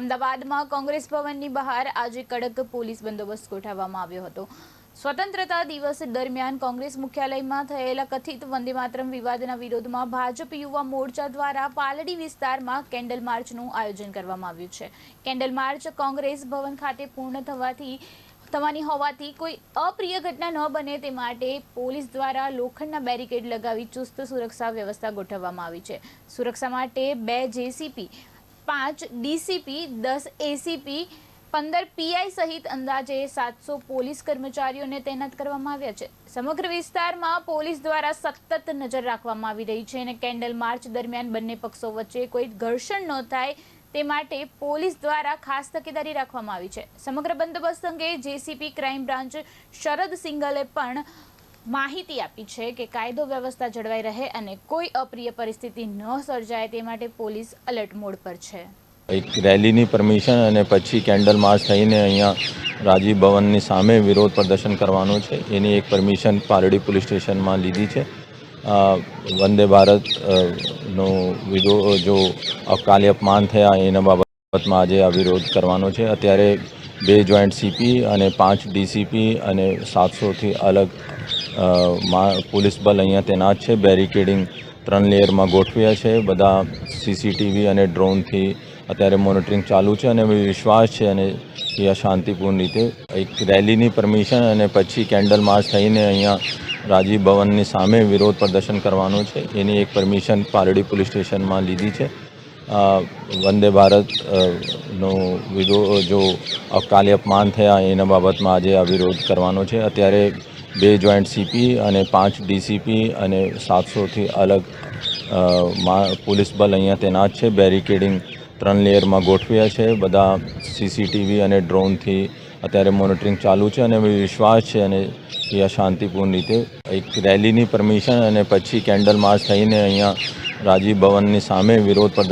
અમદાવાદમાં કોંગ્રેસ ભવનની બહાર આજે કડક પોલીસ બંદોબસ્ત ગોઠવવામાં આવ્યો હતો। સ્વતંત્રતા દિવસ દરમિયાન કોંગ્રેસ મુખ્યાલયમાં થયેલા કથિત વંદે માતરમ વિવાદના વિરોધમાં ભાજપ યુવા મોરચા દ્વારા પાલડી વિસ્તારમાં કેન્ડલ માર્ચનું આયોજન કરવામાં આવ્યું છે। કેન્ડલ માર્ચ કોંગ્રેસ ભવન ખાતે પૂર્ણ થવાની હોવાથી કોઈ અપ્રિય ઘટના ન બને તે માટે પોલીસ દ્વારા લોખંડના બેરિકેડ લગાવી ચુસ્ત સુરક્ષા વ્યવસ્થા ગોઠવવામાં આવી છે। સુરક્ષા માટે 2 જેસીપી, 5 ડીસીપી, 10 એસીપી, 15 પીઆઈ સહિત અંદાજે 700 પોલીસ કર્મચારીઓને તૈનાત કરવામાં આવ્યા છે। સમગ્ર વિસ્તારમાં પોલીસ દ્વારા સતત નજર રાખવામાં આવી રહી છે અને કેન્ડલ માર્ચ દરમિયાન બંને પક્ષો વચ્ચે કોઈ ઘર્ષણ ન થાય તે માટે પોલીસ દ્વારા ખાસ તકેદારી રાખવામાં આવી છે। સમગ્ર બંદોબસ્ત અંગે જેસીપી ક્રાઇમ બ્રાન્ચ શરદ સિંગલે પણ માહિતી આપી છે કે કાયદો વ્યવસ્થા જળવાઈ રહે અને કોઈ અપ્રિય પરિસ્થિતિ ન સર્જાય તે માટે પોલીસ એલર્ટ મોડ પર છે। એક રેલીની પરમિશન અને પછી કેન્ડલ માર્ચ થઈને અહીંયા રાજીવ ભવનની સામે વિરોધ પ્રદર્શન કરવાનું છે, એની એક પરમિશન પાલડી પોલીસ સ્ટેશનમાં લીધી છે। વંદે ભારત નો જો અકાલે અપમાન થયા એના બાબતમાં આજે આ વિરોધ કરવાનો છે। અત્યારે 2 જોઈન્ટ સીપી અને 5 ડીસીપી અને 700થી અલગ પોલીસ બલ અહીંયા તૈનાત છે। બેરિકેડિંગ 3 લેયરમાં ગોઠવ્યા છે। બધા સીસીટીવી અને ડ્રોનથી અત્યારે મોનિટરિંગ ચાલુ છે અને વિશ્વાસ છે અને કે આ શાંતિપૂર્ણ રીતે એક રેલીની પરમિશન અને પછી કેન્ડલ માર્ચ થઈને અહીંયા રાજીવ ભવનની સામે વિરોધ પ્રદર્શન કરવાનું છે, એની એક પરમિશન પાલડી પોલીસ સ્ટેશનમાં લીધી છે। વંદે ભારત નો જો અકાલે અપમાન થયા એના બાબતમાં આજે આ વિરોધ કરવાનો છે। અત્યારે 2 જોઈન્ટ સીપી અને 5 ડીસીપી અને 700થી અલગ પોલીસ બલ અહીંયા તૈનાત છે। બેરિકેડિંગ 3 લેયરમાં ગોઠવ્યા છે। બધા સીસીટીવી અને ડ્રોનથી અત્યારે મોનિટરિંગ ચાલુ છે અને વિશ્વાસ છે અને કે આ શાંતિપૂર્ણ રીતે એક રેલીની પરમિશન અને પછી કેન્ડલ માર્ચ થઈને અહીંયા રાજીવ ભવનની સામે વિરોધ